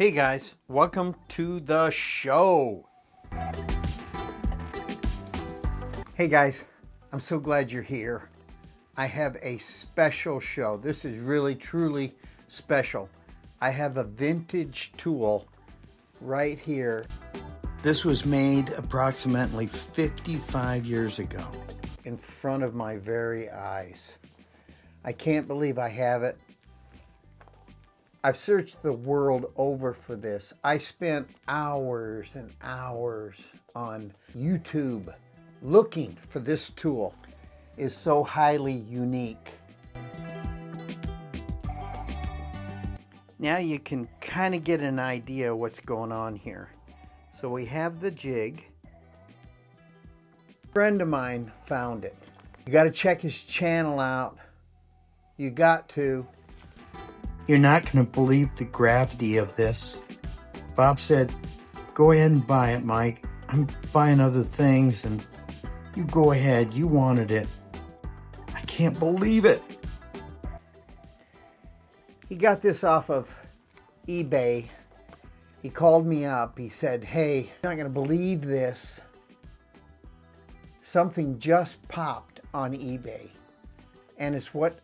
Hey guys, welcome to the show. Hey guys, I'm so glad you're here. I have a special show. This is really, truly special. I have a vintage tool right here. This was made approximately 55 years ago in front of my very eyes. I can't believe I have it. I've searched the world over for this. I spent hours and hours on YouTube looking for this tool. It's so highly unique. Now you can kind of get an idea what's going on here. So we have the jig. A friend of mine found it. You got to check his channel out. You got to. You're not going to believe the gravity of this. Bob said, go ahead and buy it, Mike. I'm buying other things and you go ahead. You wanted it. I can't believe it. He got this off of eBay. He called me up. He said, hey, you're not going to believe this. Something just popped on eBay. And it's what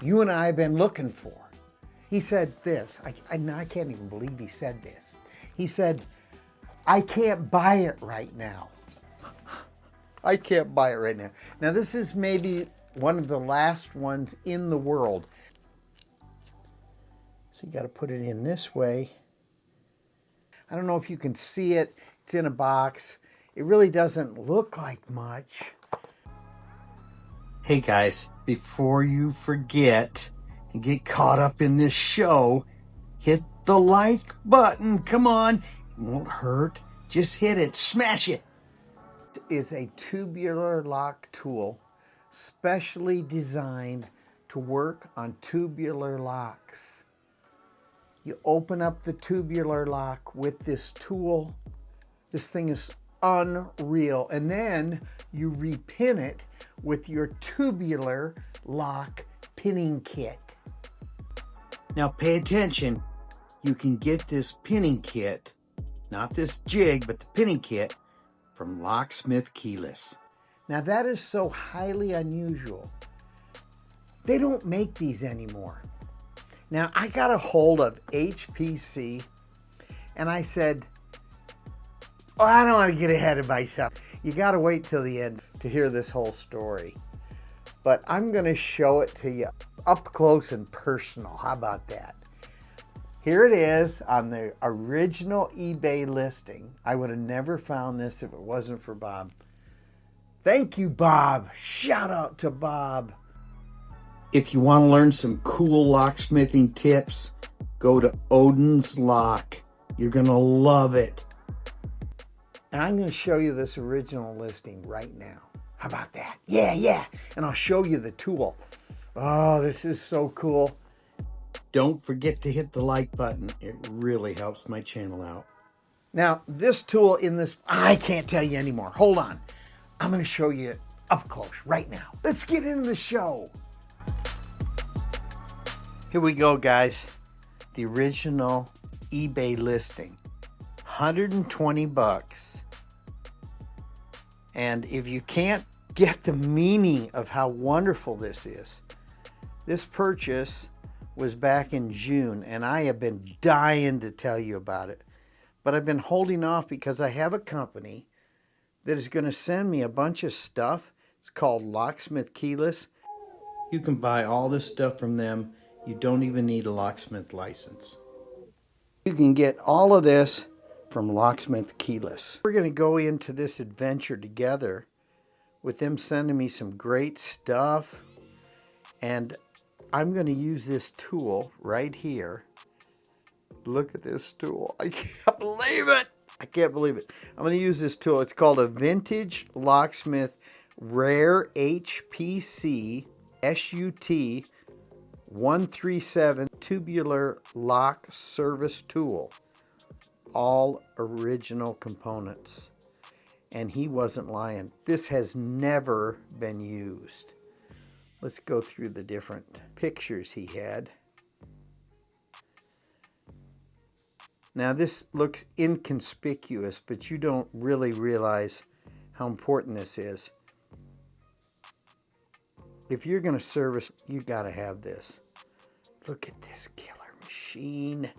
you and I have been looking for. He said this, I can't even believe he said this. He said, I can't buy it right now. I can't buy it right now. Now this is maybe one of the last ones in the world. So you got to put it in this way. I don't know if you can see it. It's in a box. It really doesn't look like much. Hey guys, before you forget and get caught up in this show, hit the like button. Come on. It won't hurt. Just hit it. Smash it. This is a tubular lock tool specially designed to work on tubular locks. You open up the tubular lock with this tool. This thing is unreal. And then you repin it with your tubular lock pinning kit. Now pay attention, you can get this pinning kit, not this jig, but the pinning kit from Locksmith keyless. Now that is so highly unusual. They don't make these anymore. Now I got a hold of HPC and I said, oh, I don't want to get ahead of myself. You got to wait till the end to hear this whole story. But I'm going to show it to you up close and personal. How about that? Here it is on the original eBay listing. I would have never found this if it wasn't for Bob. Thank you, Bob. Shout out to Bob. If you want to learn some cool locksmithing tips, go to Odin's Lock. You're going to love it. And I'm going to show you this original listing right now. How about that? Yeah. And I'll show you the tool. Oh, this is so cool. Don't forget to hit the like button. It really helps my channel out. Now, this tool in this, I can't tell you anymore. Hold on. I'm going to show you up close right now. Let's get into the show. Here we go, guys. The original eBay listing. 120 bucks. And if you can't get the meaning of how wonderful this is, this purchase was back in June, and I have been dying to tell you about it. But I've been holding off because I have a company that is going to send me a bunch of stuff. It's called Locksmith Keyless. You can buy all this stuff from them. You don't even need a locksmith license. You can get all of this from Locksmith Keyless. We're going to go into this adventure together with them sending me some great stuff. And I'm going to use this tool right here. Look at this tool. I can't believe it. I can't believe it. I'm going to use this tool. It's called a Vintage Locksmith Rare HPC SUT-137 Tubular Lock Service Tool. All original components. And he wasn't lying. This has never been used. Let's go through the different pictures he had. Now this looks inconspicuous, but you don't really realize how important this is. If you're going to service, you got to have this. Look at this killer machine.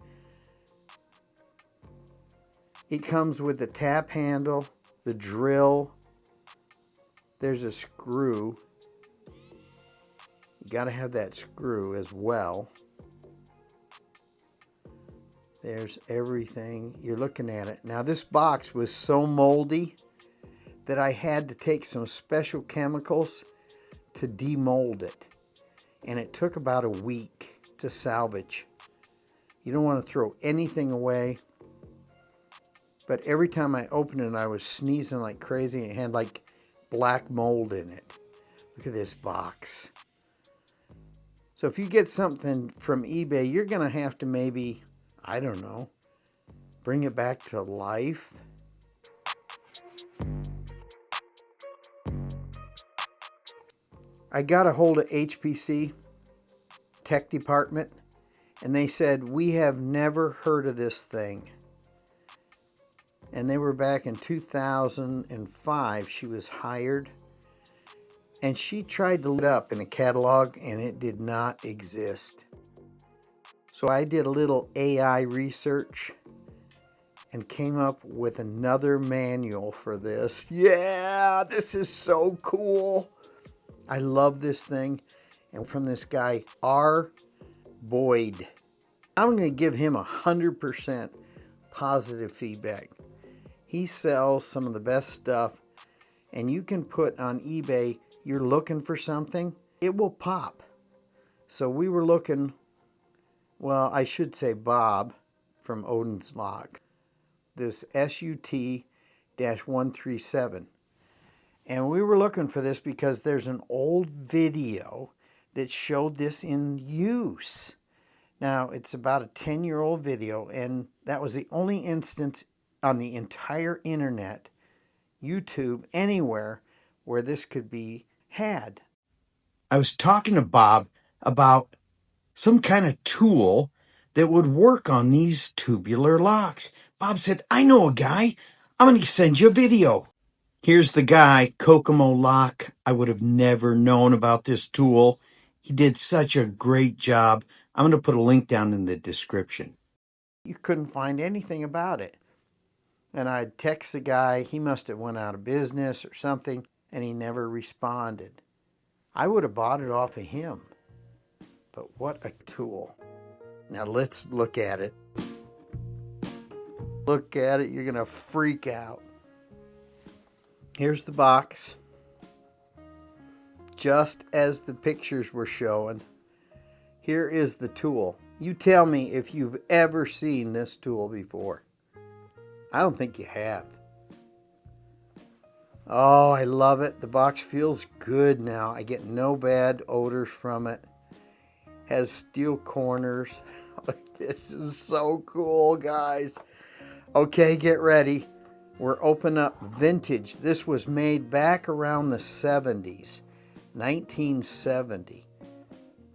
It comes with the tap handle, the drill. There's a screw. You got to have that screw as well. There's everything. You're looking at it. Now this box was so moldy that I had to take some special chemicals to demold it. And it took about a week to salvage. You don't want to throw anything away. But every time I opened it, I was sneezing like crazy. It had like black mold in it. Look at this box. So if you get something from eBay, you're going to have to maybe, I don't know, bring it back to life. I got a hold of HPC tech department, and they said, we have never heard of this thing. And they were back in 2005. She was hired, and she tried to look it up in a catalog, and it did not exist. So I did a little AI research and came up with another manual for this. Yeah, this is so cool. I love this thing. And from this guy, R. Boyd. I'm going to give him 100% positive feedback. He sells some of the best stuff. And you can put on eBay, you're looking for something, it will pop. So we were looking, well, I should say Bob from Odin's Lock. This SUT-137. And we were looking for this because there's an old video that showed this in use. Now, it's about a 10-year-old video, and that was the only instance on the entire internet, YouTube, anywhere, where this could be had. I was talking to Bob about some kind of tool that would work on these tubular locks. Bob said, I know a guy. I'm going to send you a video. Here's the guy, Kokomo Lock. I would have never known about this tool. He did such a great job. I'm going to put a link down in the description. You couldn't find anything about it. And I'd text the guy. He must have went out of business or something, and he never responded. I would have bought it off of him. But what a tool. Now let's look at it. Look at it. You're going to freak out. Here's the box, just as the pictures were showing. Here is the tool. You tell me if you've ever seen this tool before. I don't think you have. Oh, I love it. The box feels good now. I get no bad odors from it. Has steel corners. This is so cool, guys. Okay, get ready. We're opening up vintage. This was made back around the 70s, 1970.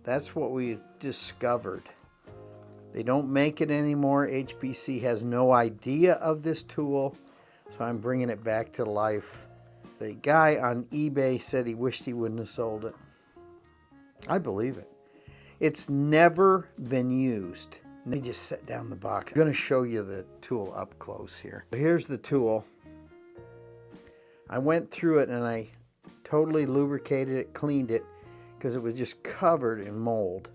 That's what we discovered. They don't make it anymore. HPC has no idea of this tool, so I'm bringing it back to life. The guy on eBay said he wished he wouldn't have sold it. I believe it. It's never been used. Let me just set down the box. I'm going to show you the tool up close here. Here's the tool. I went through it and I totally lubricated it, cleaned it, because it was just covered in mold.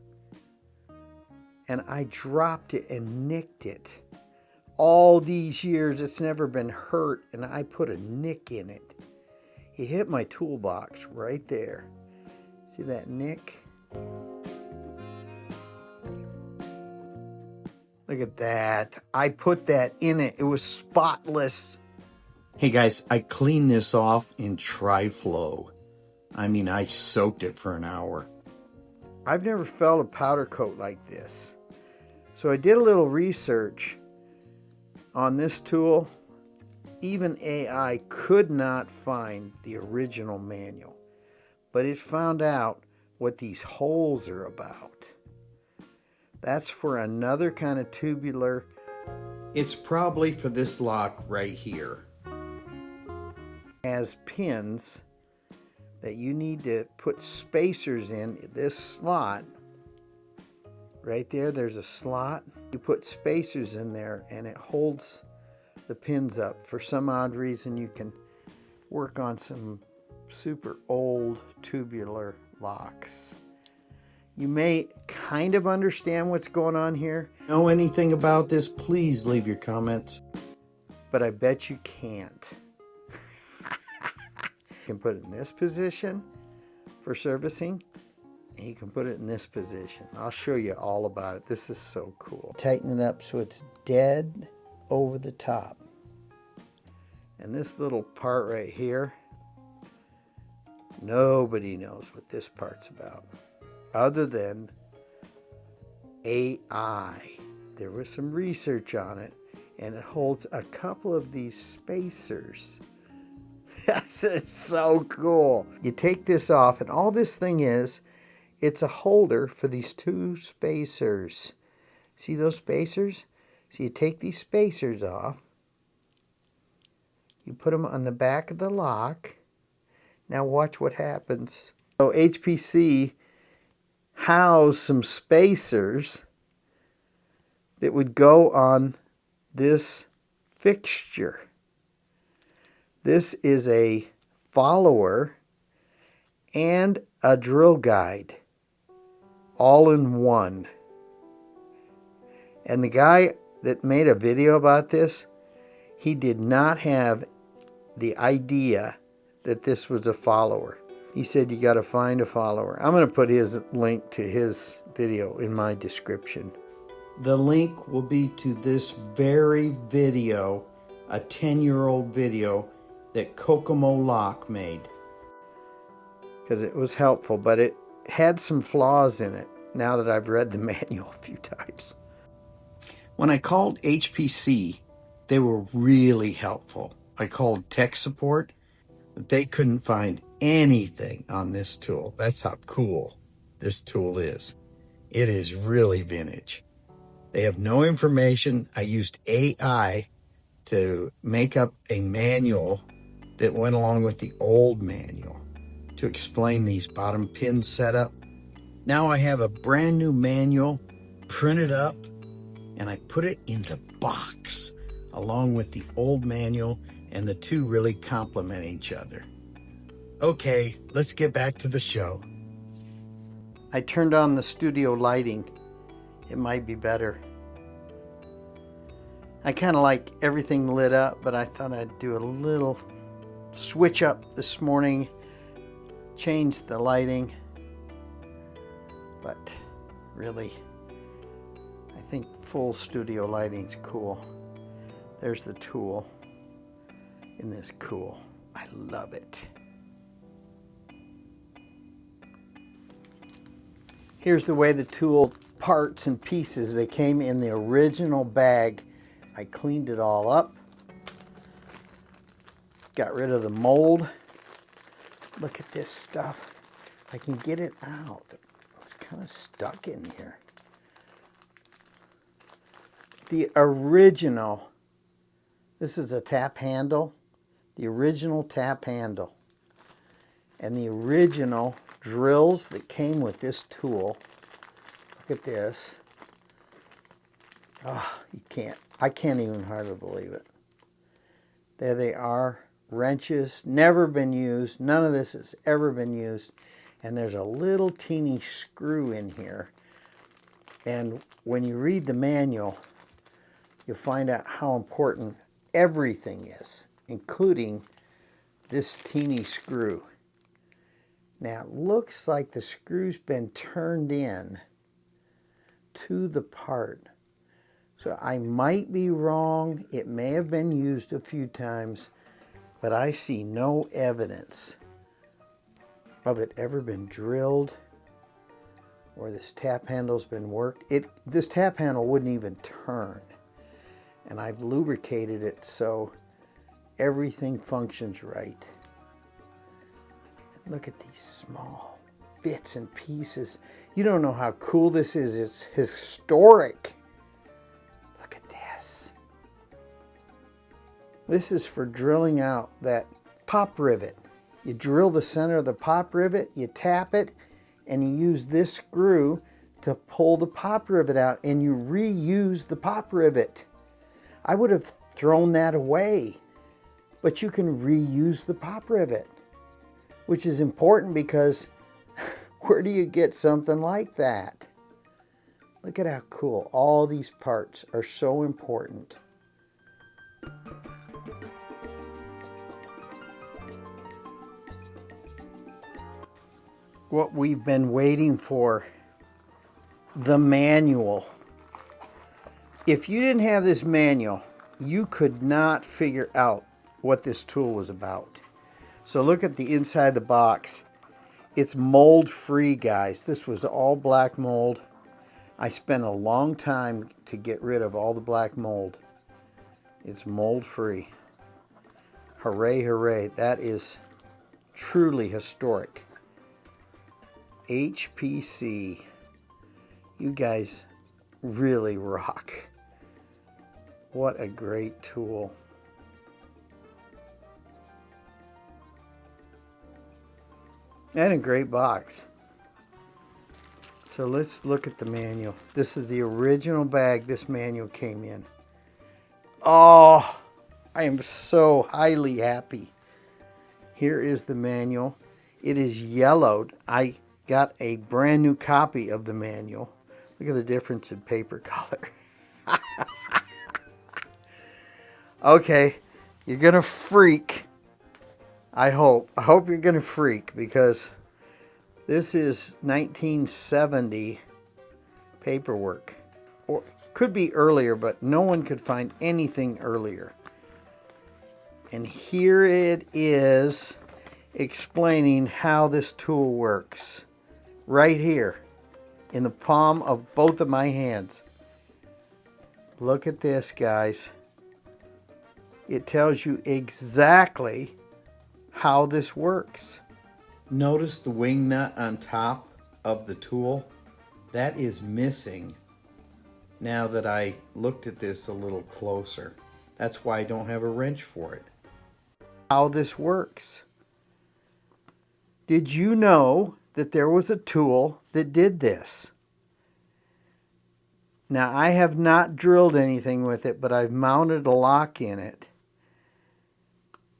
And I dropped it and nicked it. All these years, it's never been hurt, and I put a nick in it. It hit my toolbox right there. See that nick? Look at that. I put that in it. It was spotless. Hey guys, I cleaned this off in Tri-Flow. I mean, I soaked it for an hour. I've never felt a powder coat like this. So I did a little research on this tool. Even AI could not find the original manual, but it found out what these holes are about. That's for another kind of tubular It's probably for this lock right here. Has pins that you need to put spacers in this slot. Right there, there's a slot. You put spacers in there and it holds the pins up. For some odd reason, you can work on some super old tubular locks. You may kind of understand what's going on here. Know anything about this? Please leave your comments. But I bet you can't. You can put it in this position for servicing, and you can put it in this position. I'll show you all about it. This is so cool. Tighten it up so it's dead over the top. And this little part right here, nobody knows what this part's about other than AI. There was some research on it, and it holds a couple of these spacers. This is so cool. You take this off, and all this thing is, it's a holder for these two spacers. See those spacers? So you take these spacers off, you put them on the back of the lock. Now watch what happens. So HPC housed some spacers that would go on this fixture. This is a follower and a drill guide all in one. And the guy that made a video about this, he did not have the idea that this was a follower. He said you got to find a follower. I'm going to put his link to his video in my description. The link will be to this very video, a 10-year-old video that Kokomo Lock made. Because it was helpful, but it had some flaws in it now that I've read the manual a few times. When I called HPC, they were really helpful. I called tech support, but they couldn't find anything on this tool. That's how cool this tool is. It is really vintage. They have no information. I used AI to make up a manual that went along with the old manual to explain these bottom pin setup. Now I have a brand new manual printed up, and I put it in the box along with the old manual, and the two really complement each other. Okay, let's get back to the show. I turned on the studio lighting. It might be better. I kind of like everything lit up, but I thought I'd do a little switch up this morning, change the lighting. But really, I think full studio lighting's cool. There's the tool. Isn't this cool? I love it. Here's the way the tool parts and pieces, they came in the original bag. I cleaned it all up. Got rid of the mold. Look at this stuff. I can get it out. It's kind of stuck in here. The original, this is a tap handle. The original tap handle. And the original drills that came with this tool. Look at this. Oh, I can't even hardly believe it. There they are. Wrenches, never been used. None of this has ever been used. And there's a little teeny screw in here. And when you read the manual, you'll find out how important everything is, including this teeny screw. Now it looks like the screw's been turned in to the part. So I might be wrong. It may have been used a few times, but I see no evidence of it ever been drilled or this tap handle's been worked. This tap handle wouldn't even turn. And I've lubricated it so everything functions right. And look at these small bits and pieces. You don't know how cool this is. It's historic. Look at this. This is for drilling out that pop rivet. You drill the center of the pop rivet, you tap it, and you use this screw to pull the pop rivet out, and you reuse the pop rivet. I would have thrown that away, but you can reuse the pop rivet, which is important because where do you get something like that? Look at how cool. All these parts are so important. What we've been waiting for, the manual. If you didn't have this manual, you could not figure out what this tool was about. So look at the inside of the box. It's mold free, guys. This was all black mold. I spent a long time to get rid of all the black mold. It's mold free. Hooray, hooray. That is truly historic. HPC. You guys really rock. What a great tool. And a great box. So let's look at the manual. This is the original bag this manual came in. Oh, I am so highly happy. Here is the manual. It is yellowed. I got a brand new copy of the manual. Look at the difference in paper color. Okay, you're going to freak. I hope you're going to freak, because this is 1970 paperwork. Or could be earlier, but no one could find anything earlier. And here it is explaining how this tool works. Right here in the palm of both of my hands. Look at this, guys. It tells you exactly how this works. Notice the wing nut on top of the tool? That is missing now that I looked at this a little closer. That's why I don't have a wrench for it. How this works. Did you know that there was a tool that did this? Now, I have not drilled anything with it, but I've mounted a lock in it.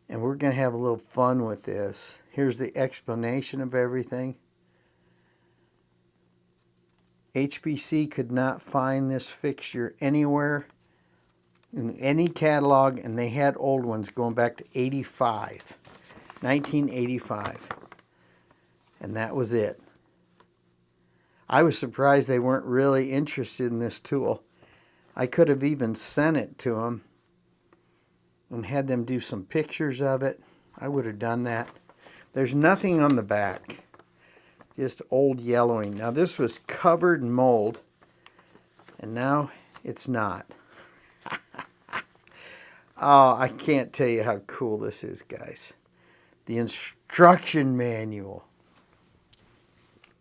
And we're going to have a little fun with this. Here's the explanation of everything. HPC could not find this fixture anywhere in any catalog, and they had old ones going back to 1985. And that was it. I was surprised they weren't really interested in this tool. I could have even sent it to them and had them do some pictures of it. I would have done that. There's nothing on the back, just old yellowing. Now this was covered in mold, and now it's not. Oh, I can't tell you how cool this is, guys. The instruction manual.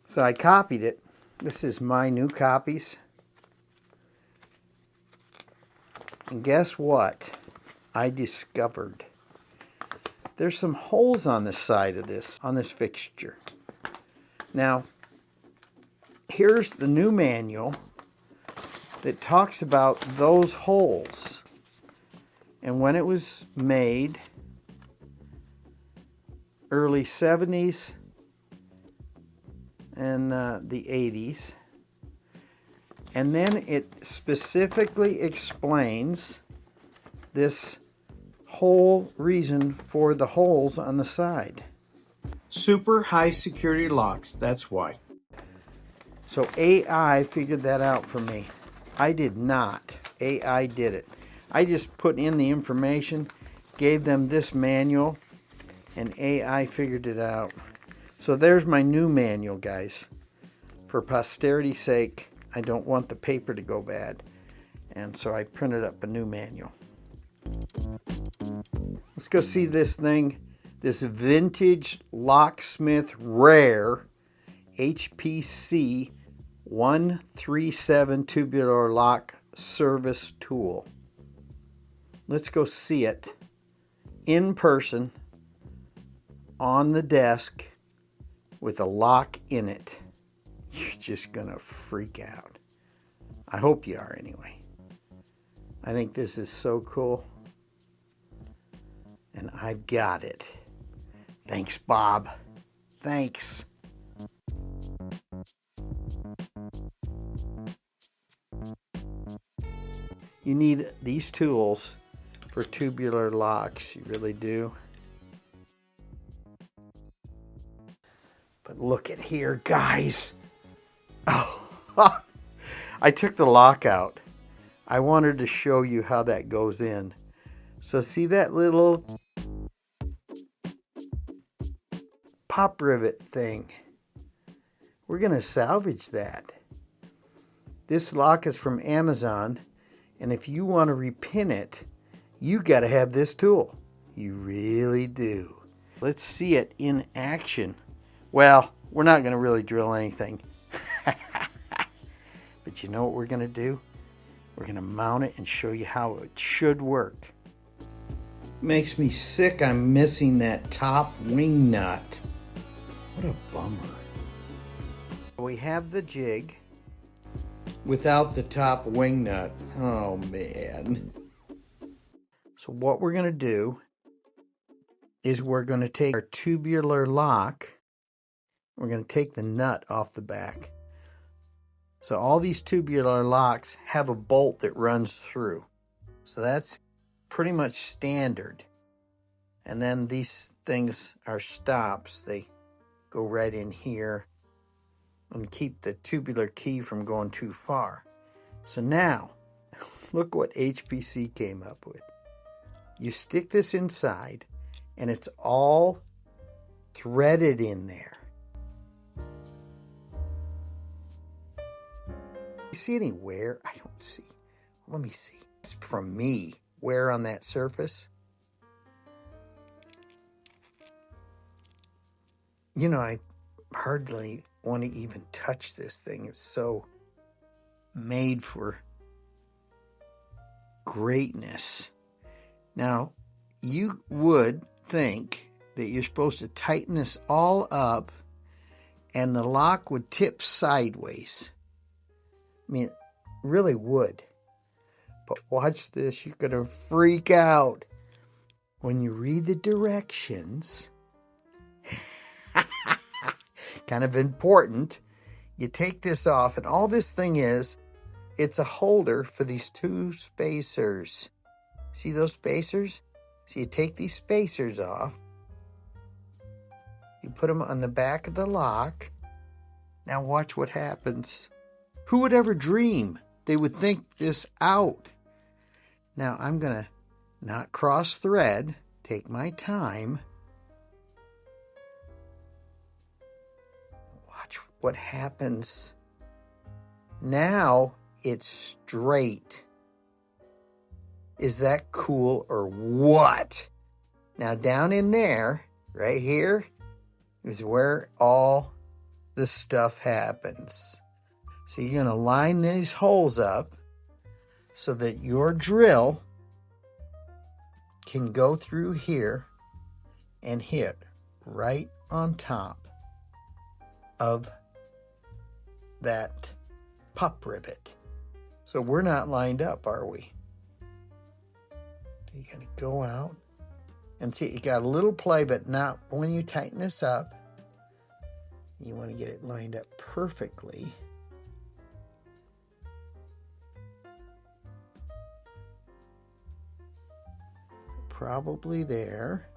So I copied it. This is my new copies. And guess what I discovered? There's some holes on the side of this, on this fixture. Now, here's the new manual that talks about those holes. And when it was made, early 70s and the 80s. And then it specifically explains this whole reason for the holes on the side. Super high security locks, that's why. So AI figured that out for me. I did not. AI did it. I just put in the information, gave them this manual, and AI figured it out. So there's my new manual, guys. For posterity's sake, I don't want the paper to go bad. And so I printed up a new manual. Let's go see this thing. This vintage Locksmith rare HPC 137 tubular lock service tool. Let's go see it in person on the desk with a lock in it, you're just gonna freak out. I hope you are anyway. I think this is so cool. And I've got it. Thanks, Bob. Thanks. You need these tools for tubular locks. You really do. But look at here, guys. Oh, I took the lock out. I wanted to show you how that goes in. So see that little pop rivet thing? We're going to salvage that. This lock is from Amazon, and if you want to repin it, you got to have this tool. You really do. Let's see it in action. Well, we're not going to really drill anything. But you know what we're going to do? We're going to mount it and show you how it should work. Makes me sick I'm missing that top wing nut. What a bummer. We have the jig without the top wing nut. Oh man. So what we're going to do is we're going to take our tubular lock. We're going to take the nut off the back. So all these tubular locks have a bolt that runs through. So that's pretty much standard. And then these things are stops. They go right in here and keep the tubular key from going too far. So now, look what HPC came up with. You stick this inside and it's all threaded in there. You see any wear? I don't see. Let me see. It's from me. Wear on that surface. You know, I hardly want to even touch this thing. It's so made for greatness. Now, you would think that you're supposed to tighten this all up and the lock would tip sideways. I mean, it really would. But watch this, you're going to freak out. When you read the directions, kind of important, you take this off, and all this thing is, it's a holder for these two spacers. See those spacers? So you take these spacers off, you put them on the back of the lock. Now watch what happens. Who would ever dream they would think this out? Now I'm going to not cross thread, take my time. Watch what happens. Now it's straight. Is that cool or what? Now down in there, right here, is where all the stuff happens. So you're going to line these holes up so that your drill can go through here and hit right on top of that pop rivet. So we're not lined up, are we? So you got to go out and see, you got a little play, but not when you tighten this up. You want to get it lined up perfectly. Probably there.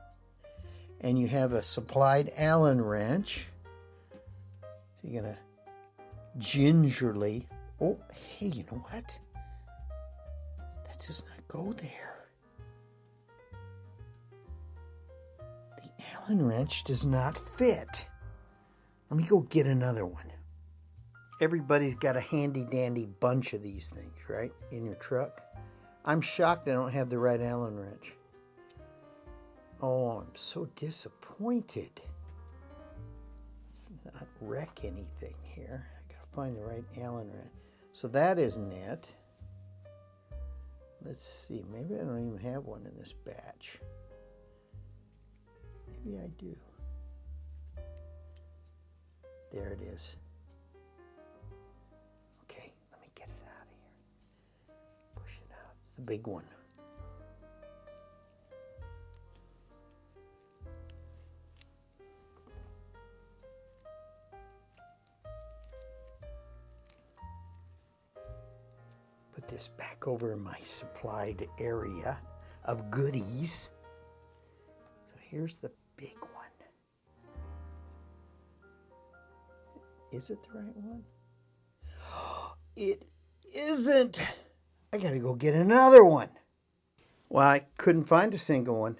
And you have a supplied Allen wrench. So you're going to gingerly, oh, hey, you know what? That does not go there. The Allen wrench does not fit. Let me go get another one. Everybody's got a handy dandy bunch of these things, right? In your truck. I'm shocked I don't have the right Allen wrench. Oh, I'm so disappointed. Let's not wreck anything here. I gotta find the right Allen wrench. So that isn't it. Let's see, maybe I don't even have one in this batch. Maybe I do. There it is. Okay, let me get it out of here. Push it out. It's the big one. Put this back over in my supplied area of goodies. So here's the big one. Is it the right one? It isn't. I gotta go get another one. Well, I couldn't find a single one.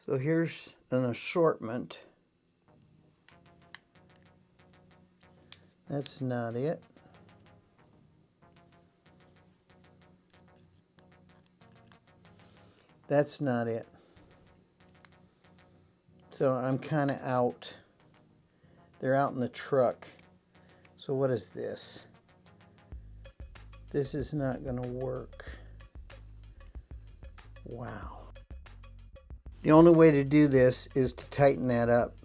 So here's an assortment. That's not it. That's not it. So I'm kind of out. They're out in the truck. So what is this? This is not going to work. Wow. The only way to do this is to tighten that up.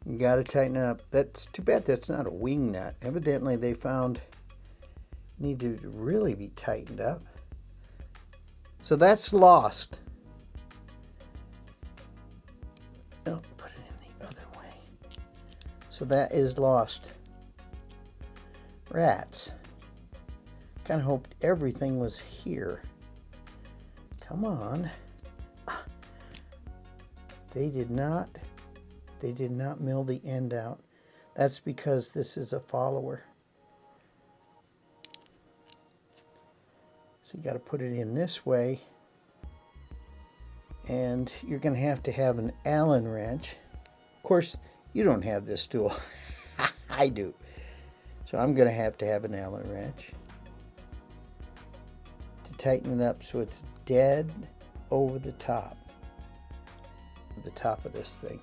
You got to tighten it up. That's too bad that's not a wing nut. Evidently they found need to really be tightened up. So that's lost. Oh, put it in the other way. So that is lost. Rats. Kind of hoped everything was here. Come on. They did not mill the end out. That's because this is a follower. So you got to put it in this way. And you're going to have an Allen wrench. Of course, you don't have this tool. I do. So I'm going to have an Allen wrench to tighten it up so it's dead over the top of this thing.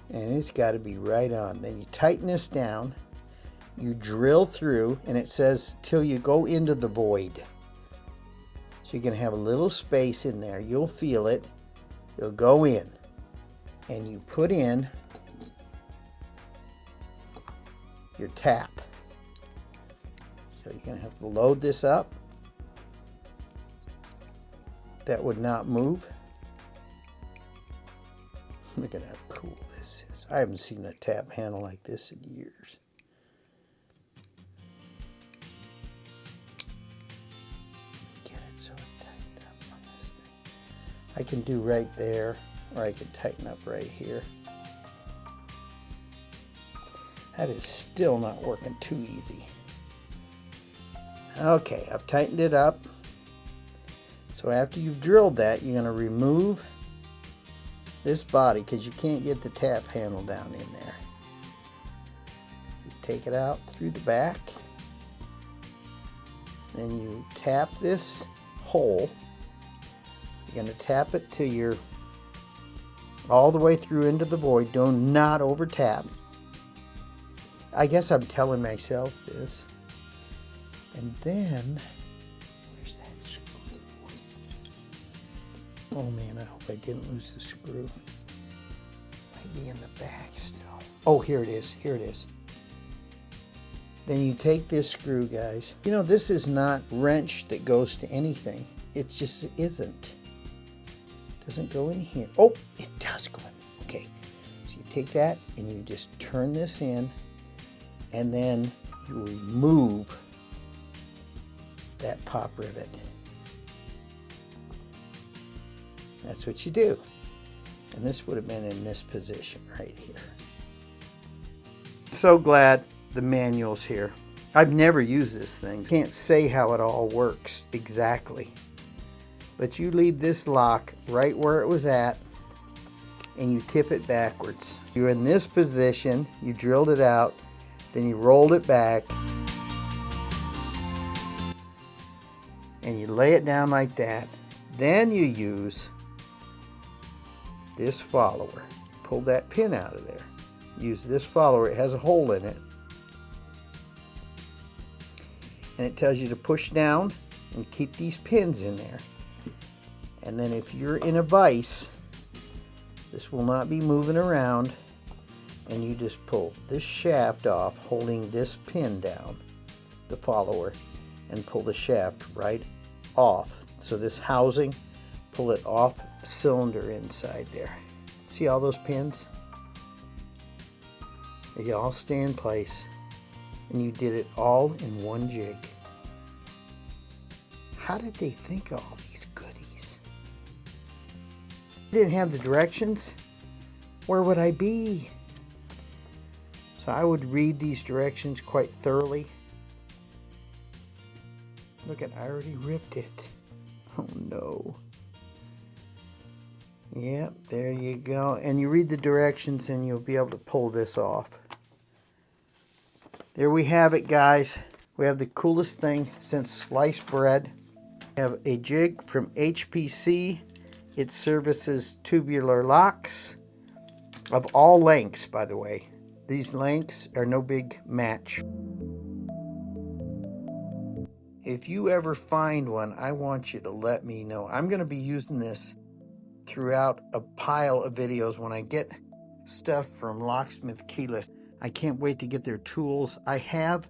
And it's got to be right on. Then you tighten this down. You drill through, and it says till you go into the void. So you're going to have a little space in there. You'll feel it. You'll go in, and you put in your tap. So you're going to have to load this up. That would not move. Look at how cool this is. I haven't seen a tap handle like this in years. I can do right there, or I can tighten up right here. That is still not working too easy. Okay, I've tightened it up. So after you've drilled that, you're going to remove this body because you can't get the tap handle down in there. You take it out through the back. Then you tap this hole. You're going to tap it till you're all the way through into the void. Do not over tap. I guess I'm telling myself this. And then, where's that screw? Oh man, I hope I didn't lose the screw. Might be in the back still. Oh, here it is. Here it is. Then you take this screw, guys. You know, this is not wrench that goes to anything. It just isn't. Doesn't go in here. Oh, it does go in. Okay. So you take that and you just turn this in, and then you remove that pop rivet. That's what you do. And this would have been in this position right here. So glad the manual's here. I've never used this thing. Can't say how it all works exactly. But you leave this lock right where it was at, and you tip it backwards. You're in this position, you drilled it out, then you rolled it back, and you lay it down like that. Then you use this follower. Pull that pin out of there. Use this follower, it has a hole in it. And it tells you to push down and keep these pins in there. And then if you're in a vise, this will not be moving around, and you just pull this shaft off holding this pin down, the follower, and pull the shaft right off. So this housing, pull it off cylinder inside there. See all those pins? They all stay in place, and you did it all in one jig. How did they think of all these goodies? I didn't have the directions. Where would I be? So I would read these directions quite thoroughly. Look at, I already ripped it. Oh no. Yep, there you go. And you read the directions and you'll be able to pull this off. There we have it, guys. We have the coolest thing since sliced bread. We have a jig from HPC. It services tubular locks of all lengths, by the way. These lengths are no big match. If you ever find one, I want you to let me know. I'm going to be using this throughout a pile of videos when I get stuff from Locksmith Keyless. I can't wait to get their tools. I have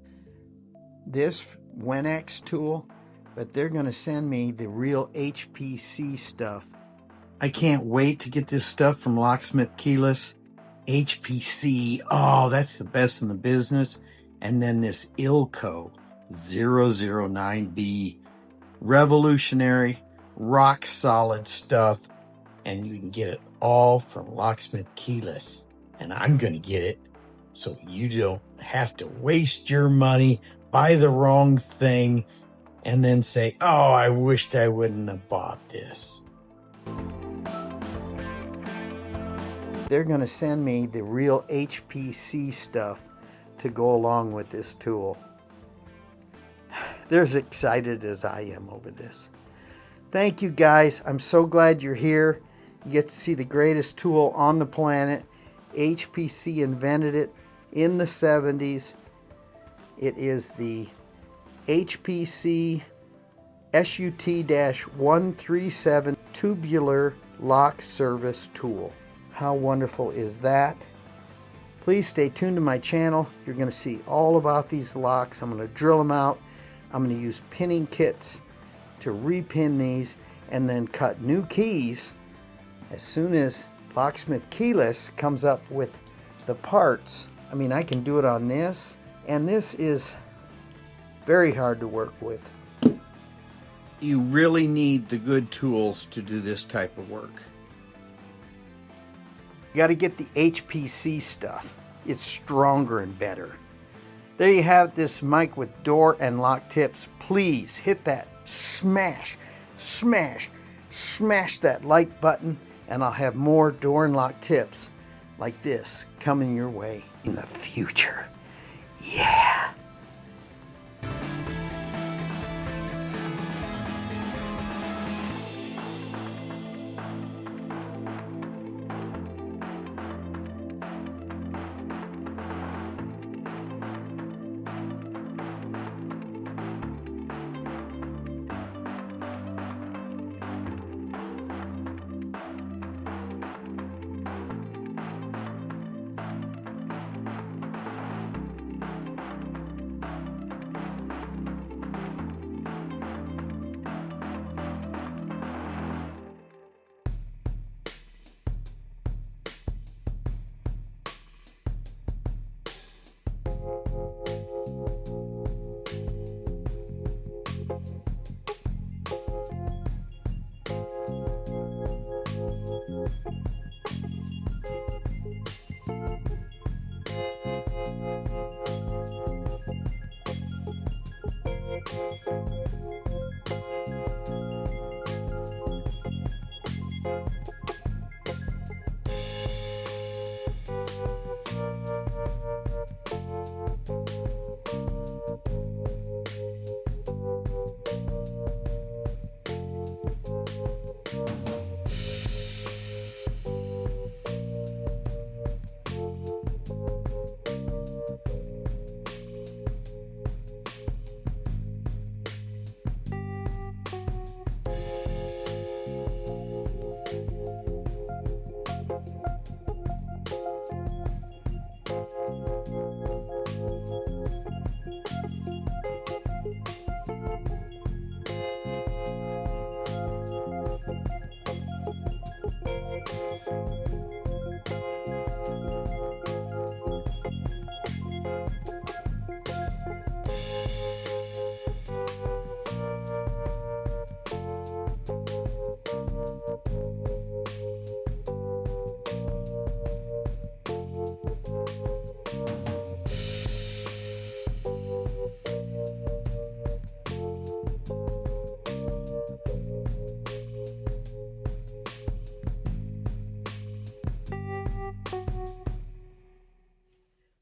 this WinX tool, but they're going to send me the real HPC stuff. I can't wait to get this stuff from Locksmith Keyless. HPC, oh, that's the best in the business. And then this ILCO 009B, revolutionary, rock solid stuff. And you can get it all from Locksmith Keyless. And I'm going to get it so you don't have to waste your money, buy the wrong thing, and then say, oh, I wished I wouldn't have bought this. They're going to send me the real HPC stuff to go along with this tool. They're as excited as I am over this. Thank you, guys. I'm so glad you're here. You get to see the greatest tool on the planet. HPC invented it in the 70s. It is the HPC SUT-137 tubular lock service tool. How wonderful is that? Please stay tuned to my channel. You're going to see all about these locks. I'm going to drill them out. I'm going to use pinning kits to repin these and then cut new keys as soon as Locksmith Keyless comes up with the parts. I mean, I can do it on this, and this is very hard to work with. You really need the good tools to do this type of work. You got to get the HPC stuff. It's stronger and better. There you have this mic with door and lock tips. Please hit that smash, smash, smash that like button, and I'll have more door and lock tips like this coming your way in the future. Yeah.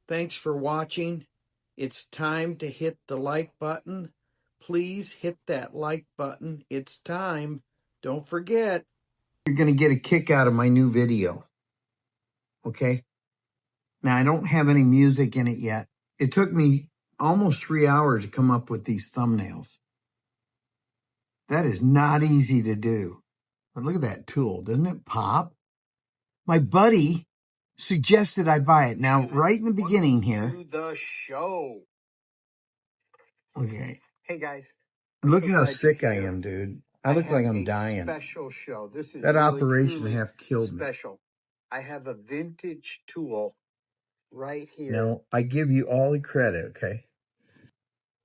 Thanks for watching. It's time to hit the like button. Please hit that like button. It's time. Don't forget. You're going to get a kick out of my new video. Okay? Now, I don't have any music in it yet. It took me almost 3 hours to come up with these thumbnails. That is not easy to do. But look at that tool. Doesn't it pop? My buddy suggested I buy it. Now, right in the beginning here. To the show. Okay. Hey, guys. Look how sick I am, dude. I look like I'm dying. Special show. This is that operation half killed me. Special. I have a vintage tool right here. Now, I give you all the credit, okay?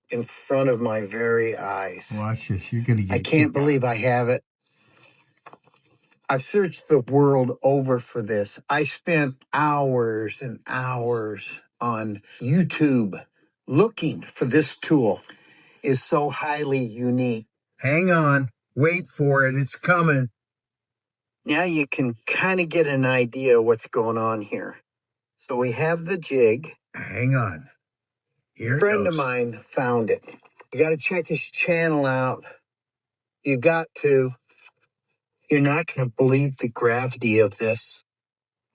In front of my very eyes. Watch this. You're going to get I can't believe I have it. I've searched the world over for this. I spent hours and hours on YouTube looking for this tool. It's so highly unique. Hang on. Wait for it. It's coming. Now you can kind of get an idea what's going on here. So we have the jig. Hang on. Here it goes. A friend of mine found it. You got to check his channel out. You got to. You're not going to believe the gravity of this.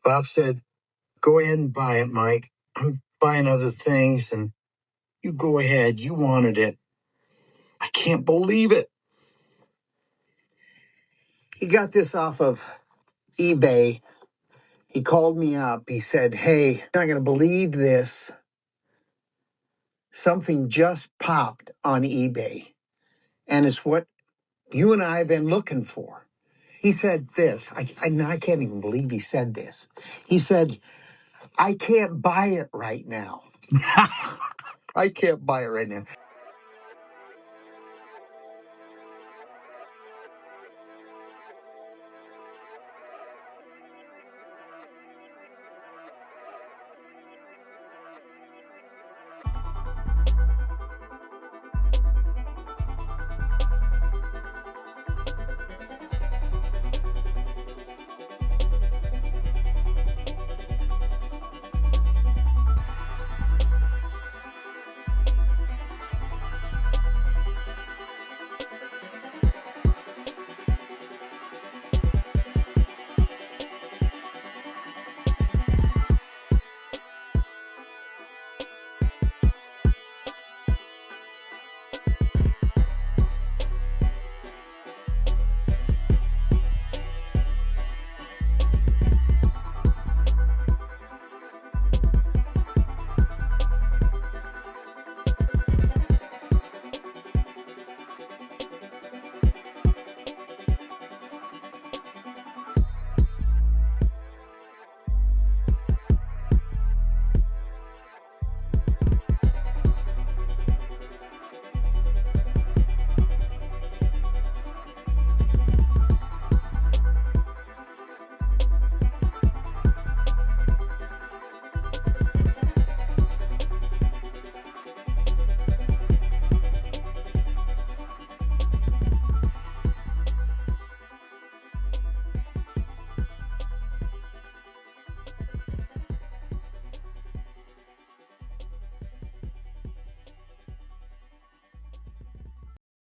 Bob said, go ahead and buy it, Mike. I'm buying other things, and you go ahead. You wanted it. I can't believe it. He got this off of eBay. He called me up. He said, hey, you're not going to believe this. Something just popped on eBay, and it's what you and I have been looking for. He said this. I can't even believe he said this. He said, I can't buy it right now. I can't buy it right now.